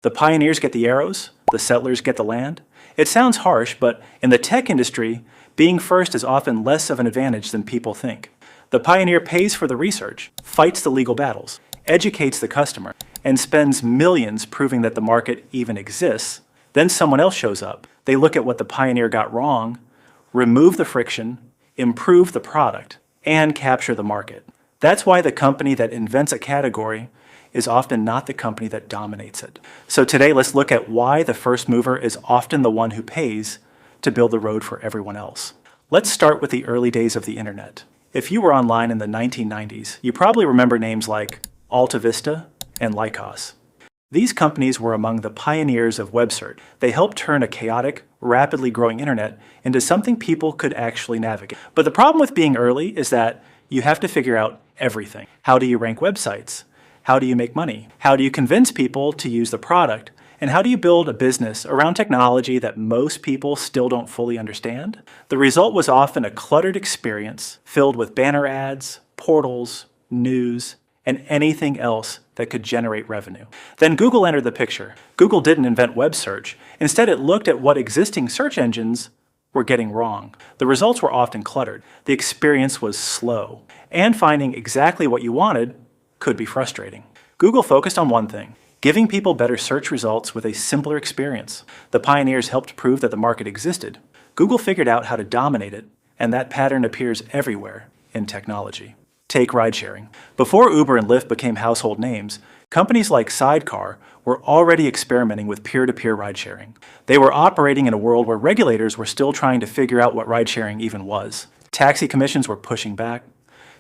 The pioneers get the arrows, the settlers get the land. It sounds harsh, but in the tech industry, being first is often less of an advantage than people think. The pioneer pays for the research, fights the legal battles, educates the customer, and spends millions proving that the market even exists. Then someone else shows up. They look at what the pioneer got wrong, remove the friction, improve the product, and capture the market. That's why the company that invents a category is often not the company that dominates it. So today, let's look at why the first mover is often the one who pays to build the road for everyone else. Let's start with the early days of the internet. If you were online in the 1990s, you probably remember names like Alta Vista and Lycos. These companies were among the pioneers of web search. They helped turn a chaotic, rapidly growing internet into something people could actually navigate. But the problem with being early is that you have to figure out everything. How do you rank websites? How do you make money? How do you convince people to use the product? And how do you build a business around technology that most people still don't fully understand? The result was often a cluttered experience filled with banner ads, portals, news, and anything else that could generate revenue. Then Google entered the picture. Google didn't invent web search. Instead, it looked at what existing search engines were getting wrong. The results were often cluttered. The experience was slow. And finding exactly what you wanted could be frustrating. Google focused on one thing: giving people better search results with a simpler experience. The pioneers helped prove that the market existed. Google figured out how to dominate it, and that pattern appears everywhere in technology. Take ridesharing. Before Uber and Lyft became household names, companies like Sidecar were already experimenting with peer-to-peer ridesharing. They were operating in a world where regulators were still trying to figure out what ridesharing even was. Taxi commissions were pushing back.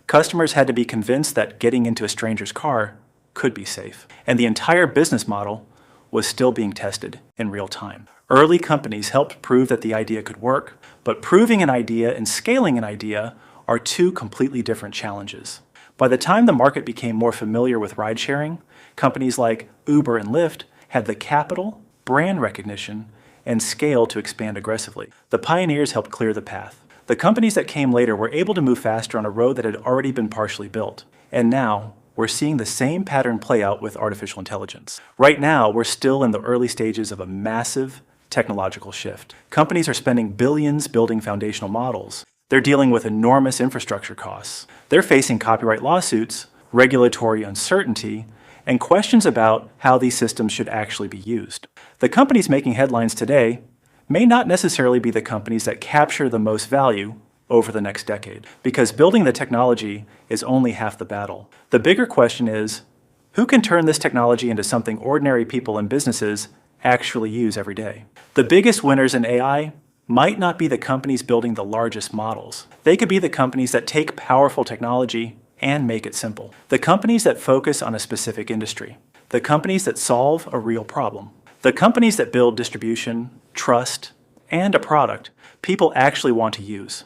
Customers had to be convinced that getting into a stranger's car could be safe. And the entire business model was still being tested in real time. Early companies helped prove that the idea could work, but proving an idea and scaling an idea are two completely different challenges. By the time the market became more familiar with ride-sharing, companies like Uber and Lyft had the capital, brand recognition, and scale to expand aggressively. The pioneers helped clear the path. The companies that came later were able to move faster on a road that had already been partially built. And now, we're seeing the same pattern play out with artificial intelligence. Right now, we're still in the early stages of a massive technological shift. Companies are spending billions building foundational models. They're dealing with enormous infrastructure costs. They're facing copyright lawsuits, regulatory uncertainty, and questions about how these systems should actually be used. The companies making headlines today may not necessarily be the companies that capture the most value over the next decade, because building the technology is only half the battle. The bigger question is, who can turn this technology into something ordinary people and businesses actually use every day? The biggest winners in AI might not be the companies building the largest models. They could be the companies that take powerful technology and make it simple. The companies that focus on a specific industry. The companies that solve a real problem. The companies that build distribution, trust, and a product people actually want to use.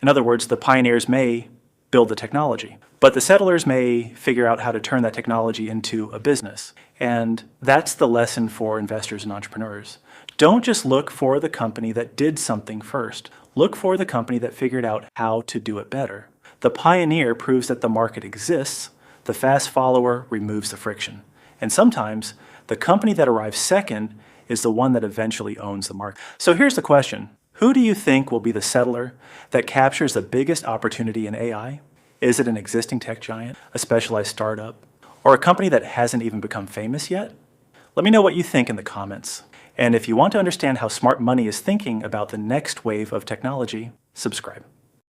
In other words, the pioneers may build the technology, but the settlers may figure out how to turn that technology into a business. And that's the lesson for investors and entrepreneurs. Don't just look for the company that did something first. Look for the company that figured out how to do it better. The pioneer proves that the market exists. The fast follower removes the friction. And sometimes, the company that arrives second is the one that eventually owns the market. So here's the question. Who do you think will be the settler that captures the biggest opportunity in AI? Is it an existing tech giant, a specialized startup, or a company that hasn't even become famous yet? Let me know what you think in the comments. And if you want to understand how smart money is thinking about the next wave of technology, subscribe.